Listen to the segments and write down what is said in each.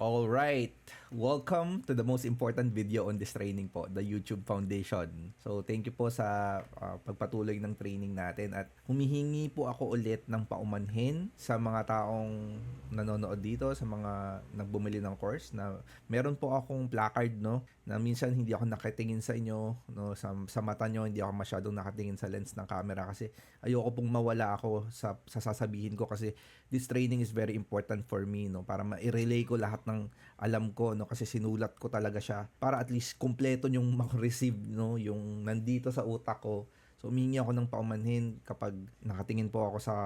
Alright, welcome to the most important video on this training po, the YouTube Foundation. So thank you po sa pagpatuloy ng training natin at humihingi po ako ulit ng paumanhin sa mga taong nanonood dito, sa mga nagbumili ng course na meron po akong placard no, na minsan hindi ako nakatingin sa inyo, no, sa mata nyo, hindi ako masyadong nakatingin sa lens ng camera kasi ayoko pong mawala ako sa sasabihin ko kasi this training is very important for me no, para ma-relay ko lahat ng alam ko no, kasi sinulat ko talaga siya para at least kumpleto yung ma-receive no, yung nandito sa utak ko. So humingi ako ng paumanhin kapag nakatingin po ako sa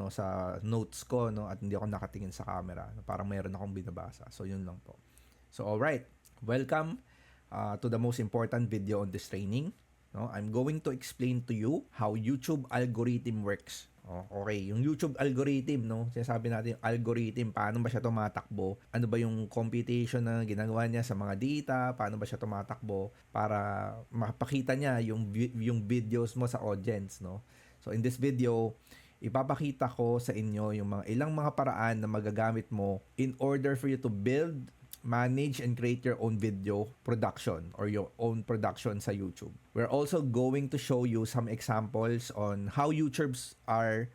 sa notes ko no, at hindi ako nakatingin sa camera, parang mayroon akong binabasa. So yun lang po. So alright, welcome to the most important video on this training. No, I'm going to explain to you how YouTube algorithm works. Okay, yung YouTube algorithm, no? Sinasabi natin yung algorithm, paano ba siya tumatakbo? Ano ba yung computation na ginagawa niya sa mga data? Paano ba siya tumatakbo para mapakita niya yung videos mo sa audience, no? So in this video, ipapakita ko sa inyo yung ilang mga paraan na magagamit mo in order for you to build, manage and create your own video production or your own production sa YouTube. We're also going to show you some examples on how YouTubers are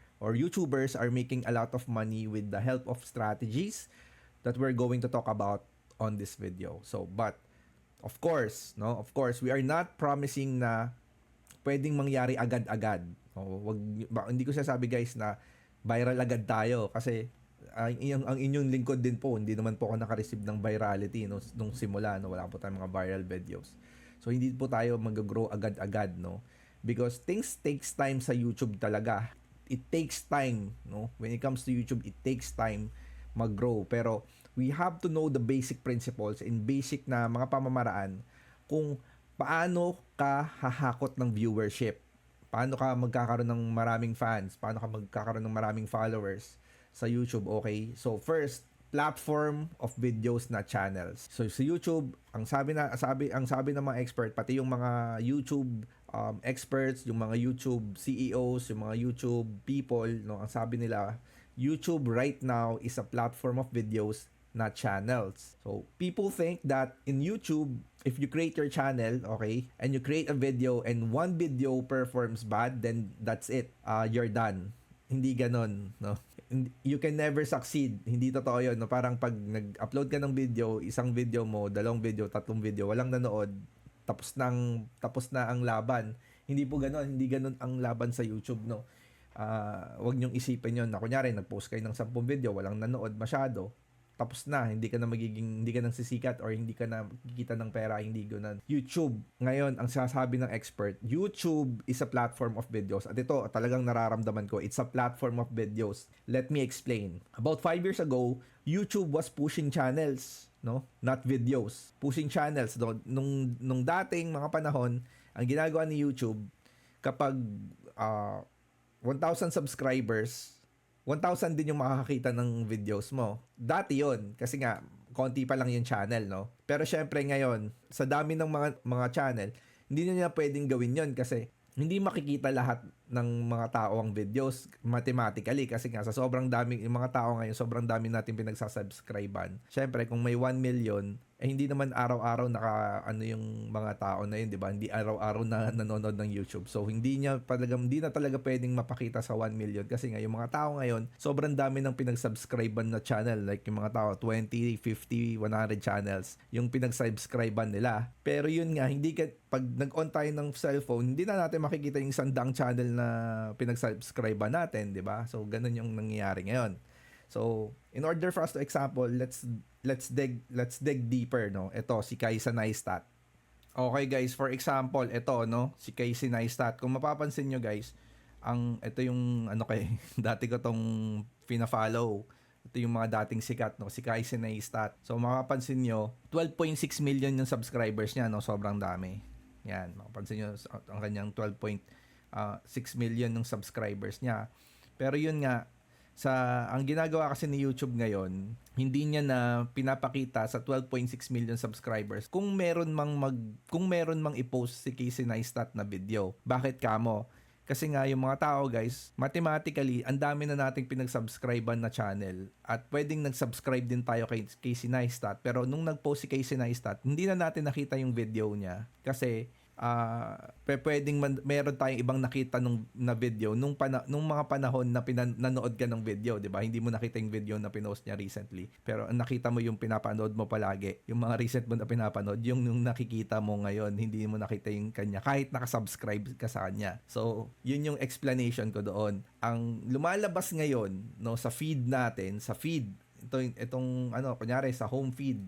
making a lot of money with the help of strategies that we're going to talk about on this video. So, but of course, we are not promising na pwedeng mangyari agad-agad. Hindi ko sasabi guys na viral agad tayo kasi ang inyong lingkod din po, hindi naman po ako naka-receive ng virality nung simula, no? Wala po tayong mga viral videos. So hindi po tayo mag-grow agad-agad, no? Because things takes time sa YouTube talaga. It takes time, no? When it comes to YouTube, it takes time mag-grow. Pero we have to know the basic principles and basic na mga pamamaraan kung paano ka hahakot ng viewership. Paano ka magkakaroon ng maraming fans, paano ka magkakaroon ng maraming followers sa YouTube, okay? So first, platform of videos na channels. So sa YouTube, ang sabi ng mga expert, pati yung mga YouTube experts, yung mga YouTube CEOs, yung mga YouTube people, no, ang sabi nila, YouTube right now is a platform of videos, not channels. So people think that in YouTube, if you create your channel, okay, and you create a video and one video performs bad, then that's it. You're done. Hindi ganon, no? You can never succeed. Hindi totoo yun, no? Parang pag nag-upload ka ng video, isang video mo, dalawang video, tatlong video, walang nanood, tapos na ang laban. Hindi po ganon. Hindi ganon ang laban sa YouTube, no? Wag niyong isipin yun na kunyari, nag-post kayo ng 10 video, walang nanood masyado, tapos na, hindi ka nang sisikat or hindi ka na kikita ng pera, hindi ganoon. YouTube, ngayon, ang sasabi ng expert, YouTube is a platform of videos. At ito, talagang nararamdaman ko, it's a platform of videos. Let me explain. About 5 years ago, YouTube was pushing channels, no? Not videos. Pushing channels. No? Nung dating mga panahon, ang ginagawa ni YouTube, kapag 1,000 subscribers, 1,000 din yung makakakita ng videos mo. Dati yon kasi nga, konti pa lang yung channel, no? Pero syempre ngayon, sa dami ng mga channel, hindi na niya pwedeng gawin yon kasi hindi makikita lahat ng mga tao ang videos mathematically kasi nga sa sobrang dami, yung mga tao ngayon, sobrang dami natin pinagsasubscribean. Syempre, kung may 1 million, hindi naman araw-araw yung mga tao na yun, di ba? Hindi araw-araw na nanonood ng YouTube. So, hindi na talaga pwedeng mapakita sa 1 million kasi nga yung mga tao ngayon, sobrang dami ng pinagsubscribean na channel. Like yung mga tao, 20, 50, 100 channels yung pinagsubscribean nila. Pero yun nga, pag nag-on tayo ng cellphone, hindi na natin makikita yung 100 channel na pinagsubscribean natin, di ba? So, ganun yung nangyayari ngayon. So, in order for us to example, let's dig deeper, no? Ito si Casey Neistat. Okay guys, for example, ito no, si Casey Neistat. Kung mapapansin nyo guys, ito yung dati ko tong pina-follow. Ito yung mga dating sikat, no, si Casey Neistat. So mapapansin nyo, 12.6 million yung subscribers niya, no, sobrang dami. Yan, mapapansin nyo ang kanyang 12.6 million ng subscribers niya. Pero yun nga, ang ginagawa kasi ni YouTube ngayon, hindi niya na pinapakita sa 12.6 million subscribers kung meron mang i-post si Casey Neistat na video. Bakit kamo? Kasi nga yung mga tao guys, mathematically, ang dami na nating pinag-subscribean na channel at pwedeng nag-subscribe din tayo kay Casey Neistat. Pero nung nag-post si Casey Neistat, hindi na natin nakita yung video niya kasi meron tayong ibang nakita na video nung mga panahon na nanood ka ng video, 'di ba? Hindi mo nakita yung video na pinost niya recently. Pero ang nakita mo yung pinapanood mo palagi, yung mga recent mo na pinapanood, yung nakikita mo ngayon, hindi mo nakita yung kanya kahit nakasubscribe ka sa kanya. So, yun yung explanation ko doon. Ang lumalabas ngayon, no, sa feed natin, itong kunyari sa home feed.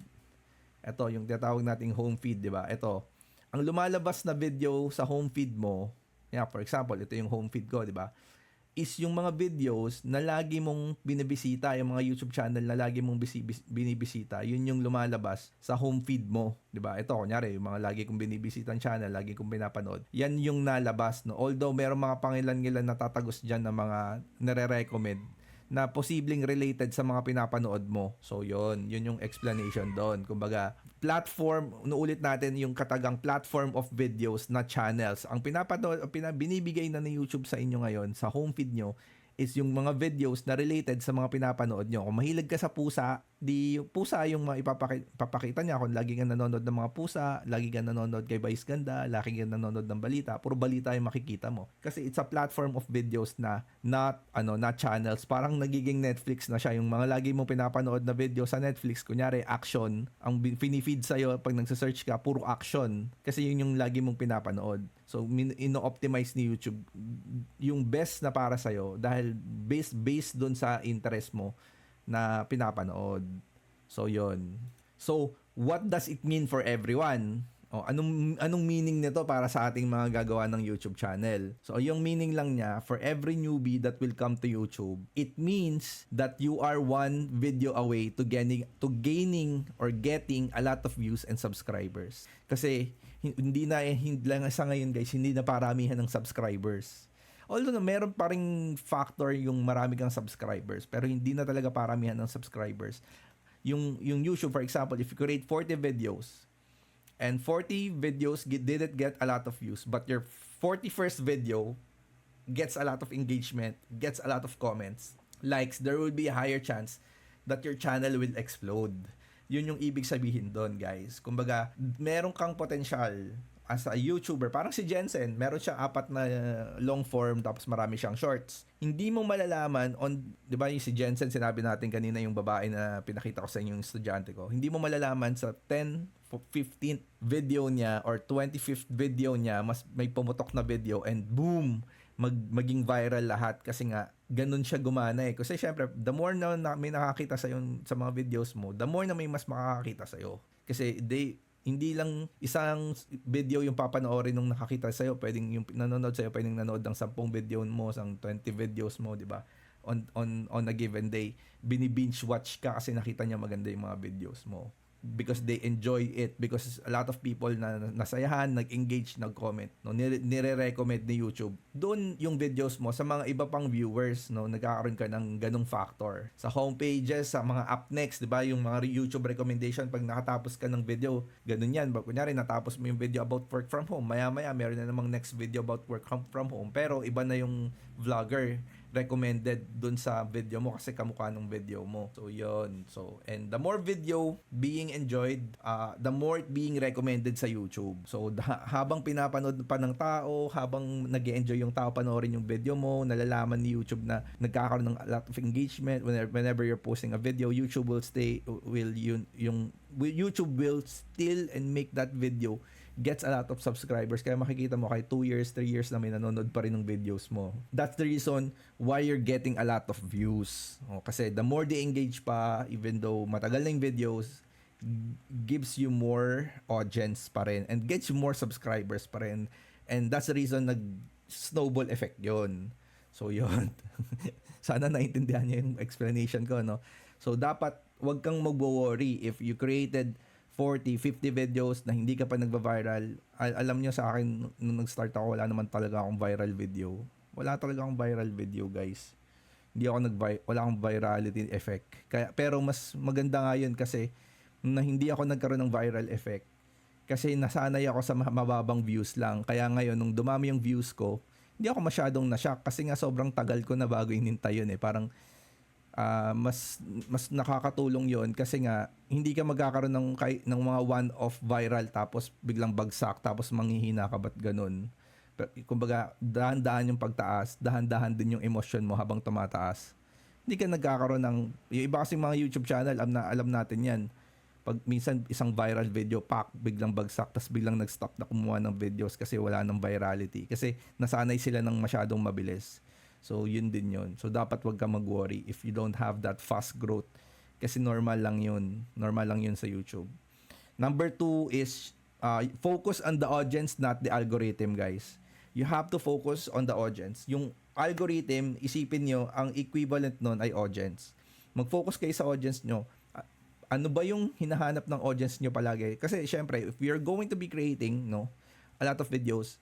Ito yung tinatawag nating home feed, 'di ba? Ito ang lumalabas na video sa home feed mo, for example, ito yung home feed ko, di ba? Is yung mga videos na lagi mong binibisita, yung mga YouTube channel na lagi mong binibisita, yun yung lumalabas sa home feed mo, di ba? Ito, kunyari, yung mga lagi kong binibisitang channel, lagi kong pinapanood, yan yung nalabas, no? Although, meron mga pangilan-ngilan na tatagos dyan na mga nare-recommend na posibleng related sa mga pinapanood mo. So, yun yung explanation doon. Kumbaga, ulit natin yung katagang platform of videos na channels. Ang binibigay na ni YouTube sa inyo ngayon, sa home feed nyo, is yung mga videos na related sa mga pinapanood nyo. Kung mahilig ka sa pusa, di pusa yung ipapakita niya. Kung lagi ka nanonood ng mga pusa, lagi ka nanonood kay Vice Ganda, lagi ka nanonood ng balita, puro balita yung makikita mo. Kasi it's a platform of videos na not channels. Parang nagiging Netflix na siya. Yung mga lagi mong pinapanood na video sa Netflix, kunyari action, ang pinifeed sa'yo pag nagsa-search ka, puro action. Kasi yun yung lagi mong pinapanood. So, ino-optimize ni YouTube yung best na para sa'yo dahil based dun sa interest mo na pinapanood. So, yun. So, what does it mean for everyone? Anong meaning nito para sa ating mga gagawa ng YouTube channel? So, yung meaning lang niya, for every newbie that will come to YouTube, it means that you are one video away to gaining or getting a lot of views and subscribers. Kasi, hindi lang sa ngayon guys, hindi na paramihan ng subscribers. Although meron pa ring factor yung marami kang subscribers, pero hindi na talaga paramihan ng subscribers. Yung YouTube, for example, if you create 40 videos, and 40 videos didn't get a lot of views, but your 41st video gets a lot of engagement, gets a lot of comments, likes, there will be a higher chance that your channel will explode. Yun yung ibig sabihin doon, guys. Kumbaga, meron kang potential as a YouTuber. Parang si Jensen, meron siyang 4 na long form tapos marami siyang shorts. Hindi mo malalaman di ba yung si Jensen, sinabi natin kanina yung babae na pinakita ko sa inyo yung estudyante ko. Hindi mo malalaman sa 15th video niya or 25th video niya, mas may pumutok na video and boom, maging viral lahat kasi nga ganun siya gumana eh. Kasi syempre, the more na may nakakita sa mga videos mo, the more na may mas makakakita sa iyo. Kasi hindi lang isang video yung papanoorin nung nakakita sa iyo, pwedeng yung nanonood sa iyo, pwedeng nanood ng 10 video mo, sang 20 videos mo, di ba? On a given day, binibinge watch ka kasi nakita niya maganda yung mga videos mo. Because they enjoy it, because a lot of people na nasayahan, nag-engage, nag-comment, no, nire-recommend ni YouTube. Doon yung videos mo sa mga iba pang viewers, no, nagkakaroon ka ng ganung factor. Sa homepages, sa mga up next, 'di ba, yung mga YouTube recommendation pag nakatapos ka ng video, ganun 'yan. Kunyari natapos mo yung video about work from home, maya-maya meron na namang next video about work from home, pero iba na yung vlogger recommended dun sa video mo kasi kamukha ng video mo. So, yun. So, and the more video being enjoyed, the more it being recommended sa YouTube. So, habang pinapanood pa ng tao, habang nag-enjoy yung tao panoorin yung video mo, nalalaman ni YouTube na nagkakaroon ng a lot of engagement whenever you're posting a video, YouTube will YouTube will still and make that video gets a lot of subscribers. Kaya makikita mo kahit 2 years, 3 years na may nanonood pa rin ng videos mo. That's the reason why you're getting a lot of views. Kasi the more they engage pa, even though matagal na yung videos, gives you more audience pa rin and gets you more subscribers pa rin. And that's the reason nag-snowball effect yon. So, yun. Sana naintindihan niyo yung explanation ko, no? So, dapat wag kang mag-worry if you created 40, 50 videos na hindi ka pa nagva-viral. Alam niyo sa akin, nung nag-start ako, wala naman talaga akong viral video. Wala talaga akong viral video, guys. Wala akong virality effect. Pero mas maganda nga yun kasi na hindi ako nagkaroon ng viral effect. Kasi nasanay ako sa mababang views lang. Kaya ngayon, nung dumami yung views ko, hindi ako masyadong na-shock kasi nga sobrang tagal ko na bago inintay yun eh. Parang mas nakakatulong yon kasi nga hindi ka magkakaroon ng mga one-off viral tapos biglang bagsak tapos manghihina ka ba't ganun. Kumbaga dahan-dahan yung pagtaas, dahan-dahan din yung emosyon mo habang tumataas. Hindi ka nagkakaroon ng yung iba kasing mga YouTube channel, alam natin yan. Pag minsan isang viral video biglang bagsak tapos biglang nag-stop na kumuha ng videos kasi wala ng virality kasi nasanay sila ng masyadong mabilis. So yun din yun. So dapat wag ka mag-worry if you don't have that fast growth kasi normal lang yun sa YouTube. Number 2 is focus on the audience, not the algorithm, guys. You have to focus on the audience. Yung algorithm, isipin nyo, ang equivalent nun ay audience. Mag-focus kayo sa audience nyo. Ano ba yung hinahanap ng audience nyo palagi? Kasi syempre, if you're going to be creating a lot of videos,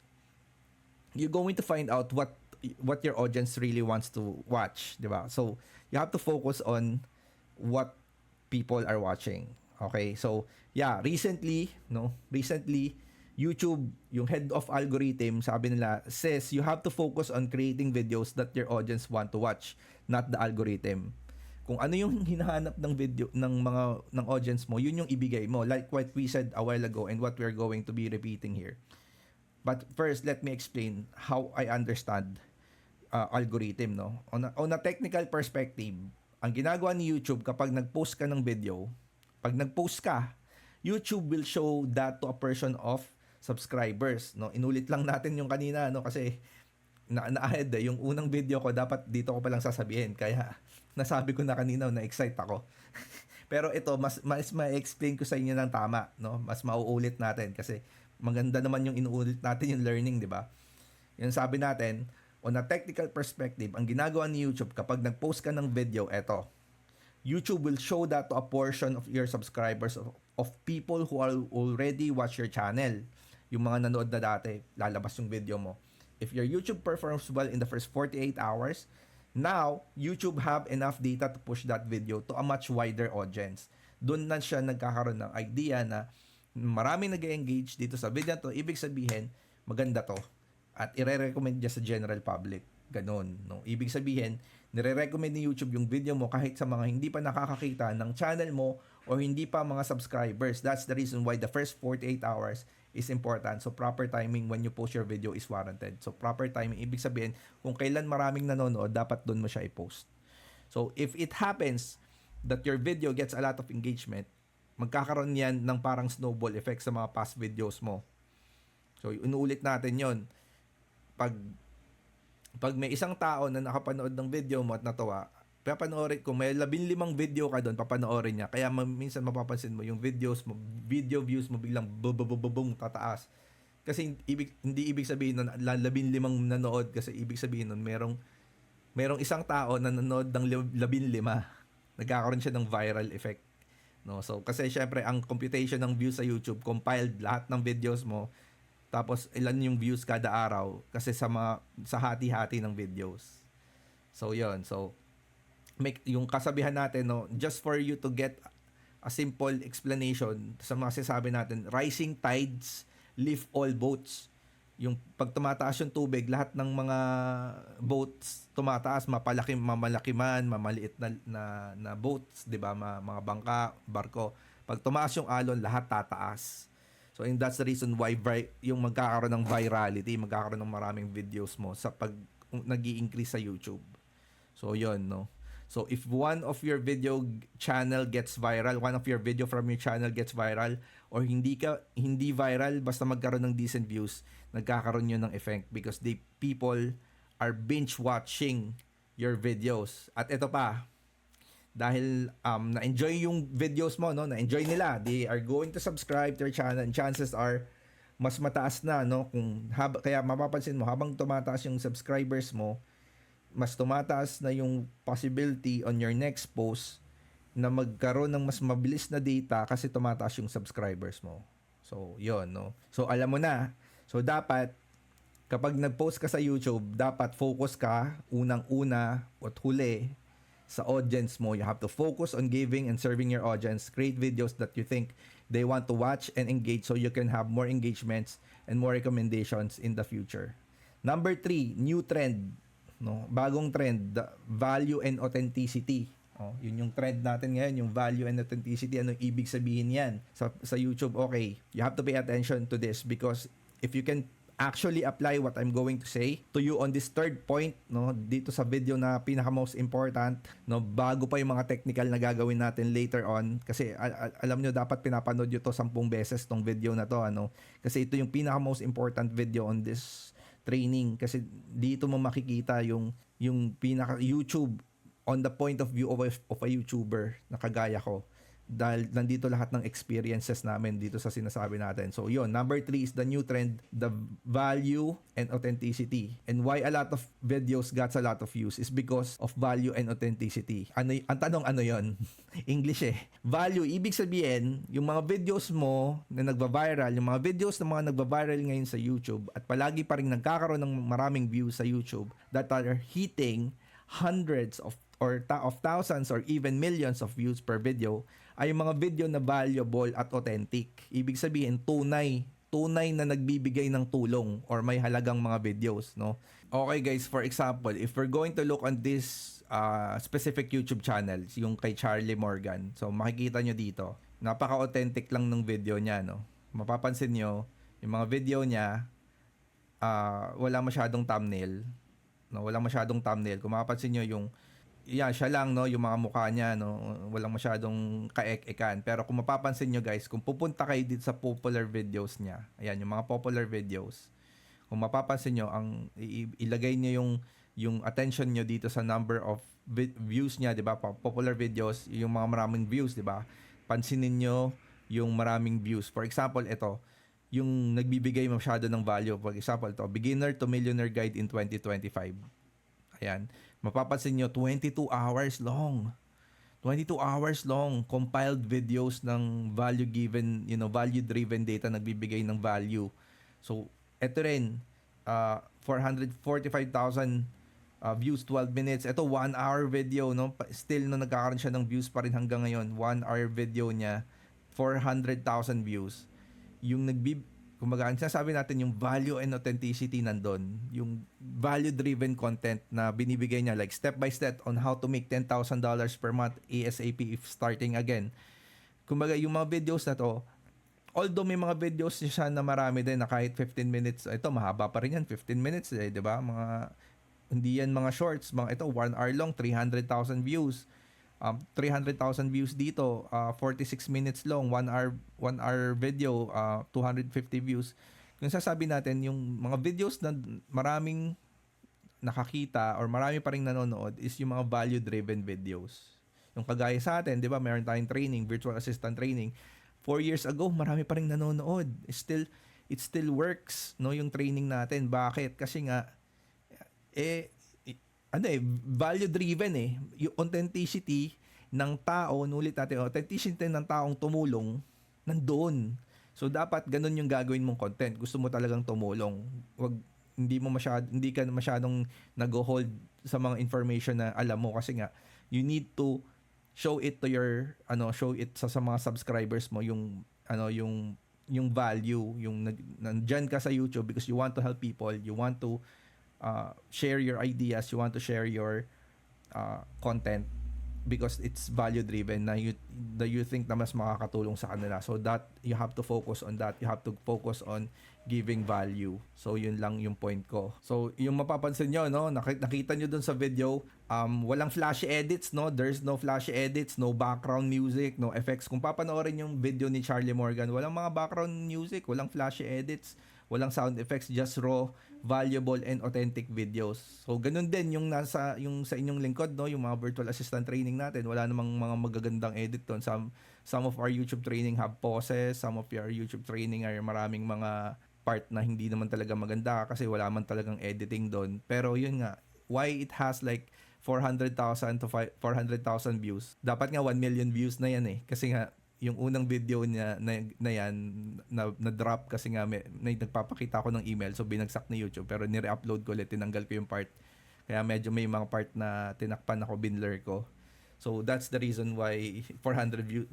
you're going to find out what your audience really wants to watch, di ba? So, you have to focus on what people are watching. Okay? So, yeah, recently, YouTube, yung head of algorithm, sabi nila, says you have to focus on creating videos that your audience want to watch, not the algorithm. Kung ano yung hinahanap ng video ng audience mo, yun yung ibigay mo, like what we said a while ago and what we're going to be repeating here. But first, let me explain how I understand algorithm, no? On a technical perspective, ang ginagawa ni YouTube kapag nag-post ka ng video, pag nag-post ka, YouTube will show that to a person of subscribers, no? Inulit lang natin yung kanina, no? Kasi na-ahead yung unang video ko dapat dito ko pa lang sasabihin, kaya nasabi ko na kanina, na-excite ako. Pero ito mas ma-explain ko sa inyo ng tama, no? Mas mauulit natin kasi maganda naman yung inuulit natin yung learning, di ba? Yung sabi natin, on a technical perspective, ang ginagawa ni YouTube kapag nag-post ka ng video, eto, YouTube will show that to a portion of your subscribers of people who are already watch your channel. Yung mga nanood na dati, lalabas yung video mo. If your YouTube performs well in the first 48 hours, now, YouTube have enough data to push that video to a much wider audience. Doon na siya nagkakaroon ng idea na maraming nag-engage dito sa video to, ibig sabihin, maganda to. At ire-recommend niya sa general public. Ganon, no? Ibig sabihin, nire-recommend ni YouTube yung video mo kahit sa mga hindi pa nakakakita ng channel mo or hindi pa mga subscribers. That's the reason why the first 48 hours is important. So, proper timing when you post your video is warranted. So, proper timing, ibig sabihin, kung kailan maraming nanonood, dapat doon mo siya i-post. So, if it happens that your video gets a lot of engagement, magkakaroon yan ng parang snowball effect sa mga past videos mo. So, inuulit natin yon. Pag may isang tao na nakapanood ng video mo at natawa, papanoorin, kung may 15 video ka doon, papanoorin niya. Kaya minsan mapapansin mo, yung video views mo biglang bububububung tataas. Kasi hindi ibig sabihin nun, 15 nanood, kasi ibig sabihin nun, merong isang tao na nanood ng 15. Nagkakaroon siya ng viral effect. No? So, kasi syempre, ang computation ng views sa YouTube, compiled lahat ng videos mo, tapos ilan yung views kada araw, kasi sa hati-hati ng videos. So, yun. So, yung kasabihan natin, no, just for you to get a simple explanation sa mga sinasabi natin, rising tides lift all boats. Yung pag tumataas yung tubig, lahat ng mga boats tumataas, mamalaki man, mamaliit na boats, 'di ba? Mga bangka, barko. Pag tumaas yung alon, lahat tataas. So, and that's the reason why yung magkakaroon ng virality, magkakaroon ng maraming videos mo sa pag nag-i-increase sa YouTube. So, yun, no? So, if one of your video channel gets viral, one of your video from your channel gets viral, or hindi viral, basta magkaroon ng decent views, nagkakaroon yun ng effect because people are binge watching your videos. At ito pa, dahil na-enjoy yung videos mo, no? Na-enjoy nila, they are going to subscribe to your channel, and chances are mas mataas na, no? Kaya mapapansin mo, habang tumataas yung subscribers mo, mas tumataas na yung possibility on your next post na magkaroon ng mas mabilis na data kasi tumataas yung subscribers mo. So, yon, no? So, alam mo na. So, dapat, kapag nag-post ka sa YouTube, dapat focus ka, unang-una at huli, sa audience mo. You have to focus on giving and serving your audience. Create videos that you think they want to watch and engage so you can have more engagements and more recommendations in the future. Number 3, new trend, no? Bagong trend, the value and authenticity. Oh, yun yung trend natin ngayon, yung value and authenticity. Ano ibig sabihin yan? Sa YouTube, okay, you have to pay attention to this because if you can actually apply what I'm going to say to you on this third point, no, dito sa video na pinaka most important, no, bago pa yung mga technical na gagawin natin later on, kasi alam nyo, dapat pinapanood nyo to 10 beses tong video na to, ano, kasi ito yung pinaka most important video on this training, kasi dito mo makikita yung pinaka YouTube on the point of view of a YouTuber na kagaya ko, dahil nandito lahat ng experiences namin dito sa sinasabi natin. So yun, number 3 is the new trend, the value and authenticity. And why a lot of videos got a lot of views is because of value and authenticity. Ang tanong ano yon? English eh. Value, ibig sabihin, yung mga videos mo na nagva-viral, yung mga videos na mga nagva-viral ngayon sa YouTube at palagi pa rin nagkakaroon ng maraming views sa YouTube that are hitting hundreds of thousands or even millions of views per video, ay yung mga video na valuable at authentic. Ibig sabihin, tunay na nagbibigay ng tulong or may halagang mga videos, no? Okay guys, for example, if we're going to look on this specific YouTube channel, yung kay Charlie Morgan, so makikita nyo dito, napaka-authentic lang ng video niya, no? Mapapansin nyo, yung mga video niya, wala masyadong thumbnail, no? Wala masyadong thumbnail. Kung mapapansin nyo yung siya lang, no, yung mga mukha niya, no, walang masyadong kaek-ekan. Pero kung mapapansin nyo guys, kung pupunta kayo dito sa popular videos niya, ayan, yung mga popular videos, kung mapapansin nyo, ilagay nyo yung attention nyo dito sa number of views niya, di ba? Popular videos, yung mga maraming views, di ba? Pansinin nyo yung maraming views. For example, ito, yung nagbibigay masyado ng value. For example, ito, Beginner to Millionaire Guide in 2025. Ayan. Mapapansin nyo, 22 hours long. 22 hours long compiled videos ng value-driven data nagbibigay ng value. So, eto rin, 445,000 views, 12 minutes. Ito, 1 hour video, no? Still, no, nagkakaroon siya ng views pa rin hanggang ngayon. 1 hour video niya, 400,000 views. Yung kumbaga, ang sinasabi natin, yung value and authenticity nandun. Yung value-driven content na binibigay niya, like step-by-step on how to make $10,000 per month ASAP if starting again. Kumbaga, yung mga videos na to, although may mga videos siya na marami din na kahit 15 minutes, ito, mahaba pa rin yan, 15 minutes, di ba? Hindi yan mga shorts. Ito, 1 hour long, 300,000 views. 300,000 views dito, 46 minutes long, 1 hour video, 250 views. Kung sasabi natin, yung mga videos na maraming nakakita or marami pa ring nanonood is yung mga value-driven videos. Yung kagaya sa atin, di ba, meron tayong training, virtual assistant training. 4 years ago, marami pa ring nanonood. It still works, no, yung training natin. Bakit? Kasi nga, value driven yung authenticity ng tao, nulit natin, authenticity ng taong tumulong nandoon. So dapat ganun yung gagawin mong content. Gusto mo talagang tumulong. Hindi ka masyadong nag-hold sa mga information na alam mo, kasi nga you need to show it to your show it sa mga subscribers mo yung value, yung nandiyan ka sa YouTube because you want to help people, you want to share your ideas, you want to share your content because it's value driven na you think na mas makakatulong sa kanila. So that you have to focus on that. You have to focus on giving value. So yun lang yung point ko. So yung mapapansin nyo, no, nakita nyo dun sa video, walang flashy edits, no? There's no flashy edits, no background music, no effects. Kung papanoorin yung video ni Charlie Morgan, walang mga background music, walang flashy edits, walang sound effects, just raw, valuable and authentic videos. So ganun din yung sa inyong lingkod, no, yung mga virtual assistant training natin, wala namang mga magagandang edit doon. Some of our YouTube training have poses, some of your YouTube training ay maraming mga part na hindi naman talaga maganda kasi wala man talagang editing doon. Pero yun nga, why it has like 400,000 to 400,000 views. Dapat nga 1 million views na yan kasi nga yung unang video niya na yan na drop kasi nga may nagpapakita ako ng email, so binagsak ni YouTube, pero ni-re-upload ko ulit, tinanggal ko yung part, kaya medyo may mga part na tinakpan ako, binlur ko. So that's the reason why 400,000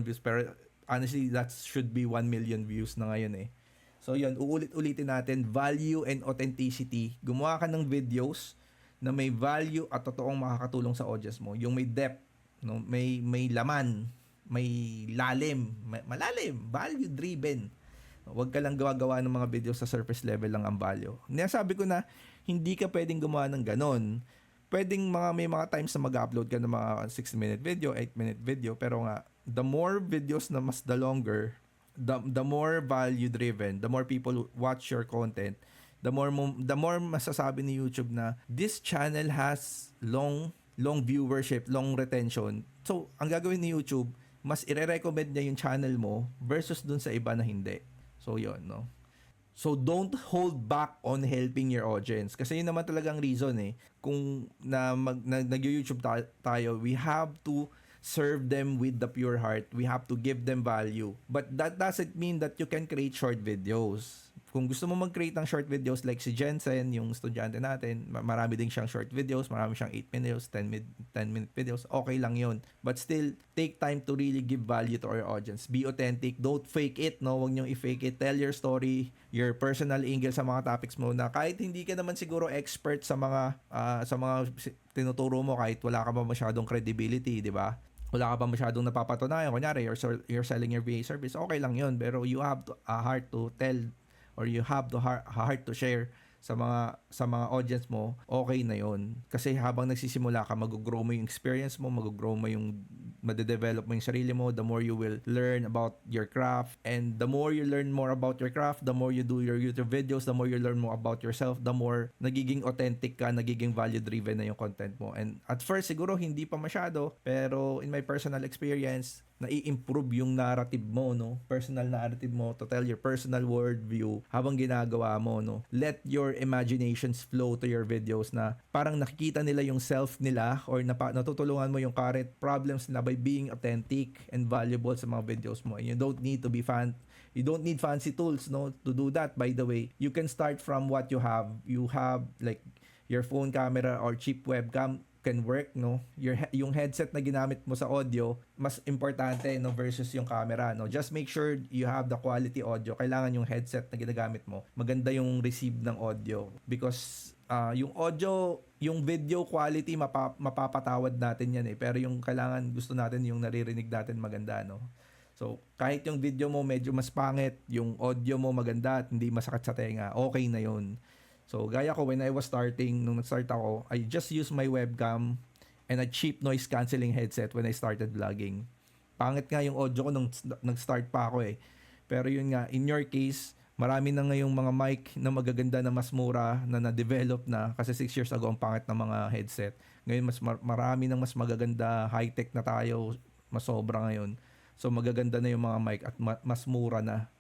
views, pero honestly that should be 1 million views na ngayon. So yun, uulit-ulitin natin, value and authenticity. Gumawa ka ng videos na may value at totoong makakatulong sa audience mo. Yung may depth, no? May laman, may lalim, malalim, value driven. Huwag ka lang gawa-gawa ng mga videos sa surface level lang ang value. Nasabi ko na hindi ka pwedeng gumawa ng ganon. Pwedeng may mga times na mag-upload ka ng mga 6-minute video, 8-minute video, pero nga the more videos na the longer, the more value driven, the more people watch your content, the more masasabi ni YouTube na this channel has long viewership, long retention. So, ang gagawin ni YouTube, mas ire-recommend niya yung channel mo versus dun sa iba na hindi. So, yun, no? So, don't hold back on helping your audience. Kasi yun naman talagang reason Kung nag-YouTube tayo, we have to serve them with the pure heart. We have to give them value. But that doesn't mean that you can create short videos. Kung gusto mo mag-create ng short videos like si Jensen, yung estudyante natin, marami din siyang short videos, marami siyang 8 videos, 10-minute videos, okay lang yun. But still, take time to really give value to our audience. Be authentic. Don't fake it, no? Huwag niyong i-fake it. Tell your story, your personal angle sa mga topics mo na kahit hindi ka naman siguro expert sa mga tinuturo mo, kahit wala ka pa masyadong credibility, di ba? Wala ka pa masyadong napapatunayan. Kunyari, you're selling your VA service, okay lang yun. Pero you have a heart to tell, or you have the heart to share sa mga audience mo, okay na yon. Kasi habang nagsisimula ka, mag-grow mo yung experience mo, mag-grow mo yung madedevelop mo yung sarili mo, the more you will learn about your craft, and the more you learn more about your craft, the more you do your YouTube videos, the more you learn more about yourself, the more nagiging authentic ka, nagiging value-driven na yung content mo. And at first, siguro hindi pa masyado, pero in my personal experience, nai-improve yung narrative mo, no? Personal narrative mo to tell your personal worldview habang ginagawa mo, no? Let your imaginations flow to your videos na parang nakikita nila yung self nila or natutulungan mo yung current problems na by being authentic and valuable sa mga videos mo. And you don't need to be you don't need fancy tools, no, to do that. By the way, you can start from what you have. You have like your phone camera or cheap webcam can work, no? Yung headset na ginamit mo sa audio, mas importante, no, versus yung camera, no? Just make sure you have the quality audio. Kailangan yung headset na ginagamit mo, maganda yung receive ng audio. Because yung audio, yung video quality, mapapatawad natin yan Pero yung kailangan, gusto natin yung naririnig natin maganda, no? So, kahit yung video mo medyo mas pangit, yung audio mo maganda at hindi masakit sa tenga, okay na yun. So, gaya ko, when I was starting, nung nag-start ako, I just used my webcam and a cheap noise cancelling headset when I started vlogging. Pangit nga yung audio ko nung nag-start pa ako Pero yun nga, in your case, marami na ngayong mga mic na magaganda na mas mura na na-develop na kasi 6 years ago ang pangit ng mga headset. Ngayon, marami nang mas magaganda, high-tech na tayo, mas sobra ngayon. So, magaganda na yung mga mic at mas mura na.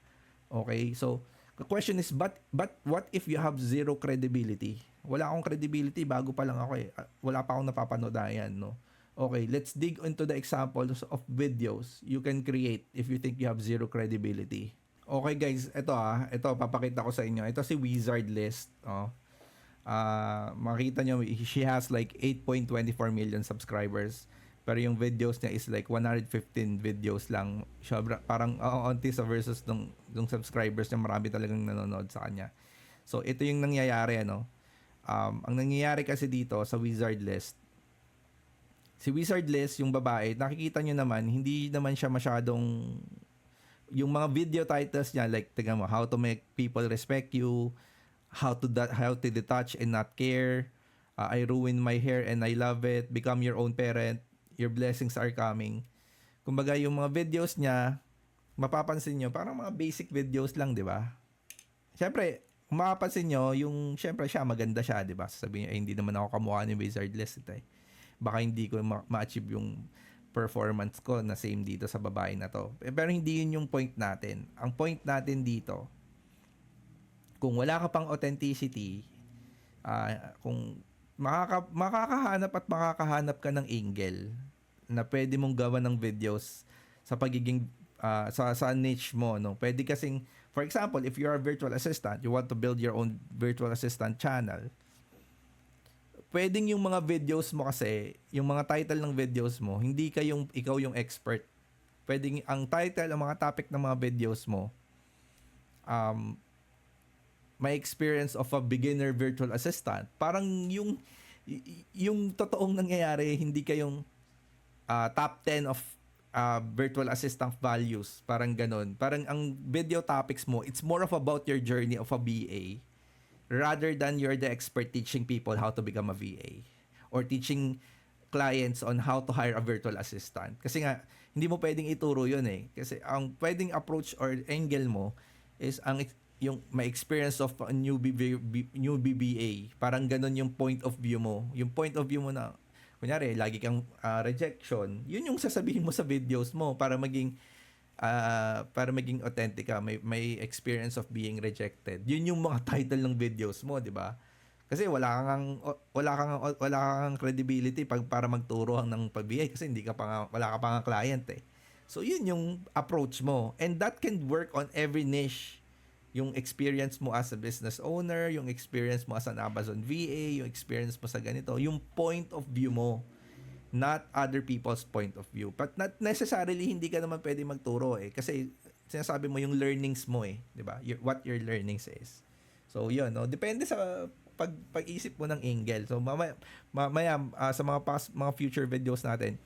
Okay? So, the question is, but what if you have zero credibility? Wala akong credibility, bago pa lang ako Wala pa akong napapanodayan, no? Okay, let's dig into the examples of videos you can create if you think you have zero credibility. Okay guys, ito papakita ko sa inyo. Ito si Wizard List. Makita nyo, she has like 8.24 million subscribers. Pero yung videos niya is like 115 videos lang. Parang onti sa versus nung subscribers niya, marami talagang nanonood sa kanya. So, ito yung nangyayari, ang nangyayari kasi dito sa Wizard List, si Wizard List, yung babae, nakikita nyo naman, hindi naman siya masyadong, yung mga video titles niya, like, tingnan mo, how to make people respect you, how to detach and not care, I ruined my hair and I love it, become your own parent, your blessings are coming. Kumbaga, yung mga videos niya, mapapansin nyo, parang mga basic videos lang, di ba? Siyempre, kung mapapansin nyo, siyempre siya, maganda siya, di ba? Sasabihin nyo, hindi naman ako kamukha ni Wizard List. Baka hindi ko ma-achieve yung performance ko na same dito sa babae na to. Pero hindi yun yung point natin. Ang point natin dito, kung wala ka pang authenticity, kung makakahanap ka ng angle na pwede mong gawa ng videos sa pagiging sa niche mo, no? Pwede kasing, for example, if you're a virtual assistant, you want to build your own virtual assistant channel, pwedeng yung mga videos mo kasi, yung mga title ng videos mo, hindi ikaw yung expert. Pwedeng ang title, ang mga topic ng mga videos mo, my experience of a beginner virtual assistant, parang yung totoong nangyayari, hindi kayong top 10 of virtual assistant values, parang ganun. Parang ang video topics mo, it's more of about your journey of a VA rather than you're the expert teaching people how to become a VA or teaching clients on how to hire a virtual assistant. Kasi nga, hindi mo pwedeng ituro yun eh. Kasi ang pwedeng approach or angle mo is yung may experience of a newbie VA. Parang ganun yung point of view mo. Yung point of view mo na, kunyari, lagi kang rejection, yun yung sasabihin mo sa videos mo para maging authentic ka, may experience of being rejected. Yun yung mga title ng videos mo, di ba? Kasi wala kang credibility para magturo ng pag-BA kasi wala ka pa nga client eh. So yun yung approach mo, and that can work on every niche. Yung experience mo as a business owner, yung experience mo as an Amazon VA, yung experience mo sa ganito, yung point of view mo, not other people's point of view. But not necessarily hindi ka naman pwede magturo eh. Kasi sinasabi mo yung learnings mo eh. Di ba? What your learnings is. So yun, no? Depende sa pag-isip mo ng angle. So mamaya sa mga future videos natin,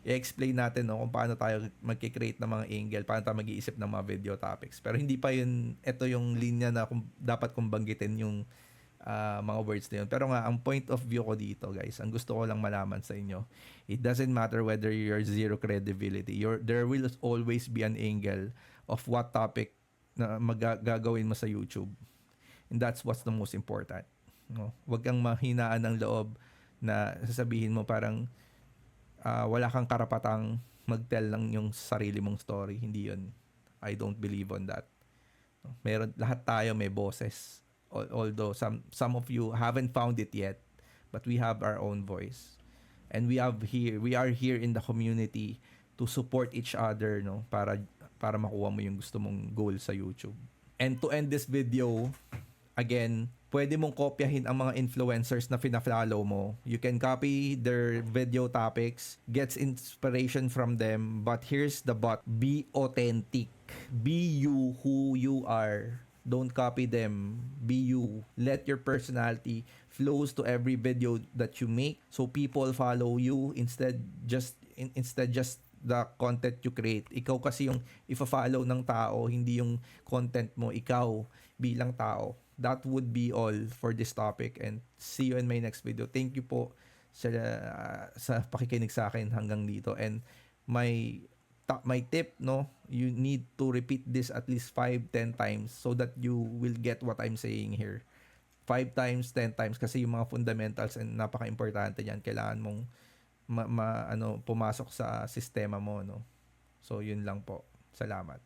i-explain natin no, kung paano tayo magki-create ng mga angle, paano tayo mag-iisip ng mga video topics. Pero hindi pa yun, ito yung linya na dapat kong banggitin yung mga words na yun. Pero nga, ang point of view ko dito, guys, ang gusto ko lang malaman sa inyo, it doesn't matter whether you're zero credibility. There will always be an angle of what topic na gagawin mo sa YouTube. And that's what's the most important. No? Huwag kang mahinaan ng loob na sasabihin mo parang wala kang karapatang mag-tell ng yung sarili mong story. Hindi yun. I don't believe on that. Lahat tayo may boses. Although some of you haven't found it yet, but we have our own voice. And we are here in the community to support each other, no, para makuha mo yung gusto mong goal sa YouTube. And to end this video, again, pwede mong kopyahin ang mga influencers na fina-follow mo. You can copy their video topics, gets inspiration from them, but here's the but. Be authentic. Be you who you are. Don't copy them. Be you. Let your personality flows to every video that you make so people follow you instead just the content you create. Ikaw kasi yung ifa-follow ng tao, hindi yung content mo, ikaw bilang tao. That would be all for this topic, and see you in my next video. Thank you po sa pakikinig sa akin hanggang dito. And my tip, no, you need to repeat this at least 5-10 times so that you will get what I'm saying here. 5 times, 10 times, kasi yung mga fundamentals and napaka-importante yan. Kailangan mong pumasok sa sistema mo, no. So yun lang po. Salamat.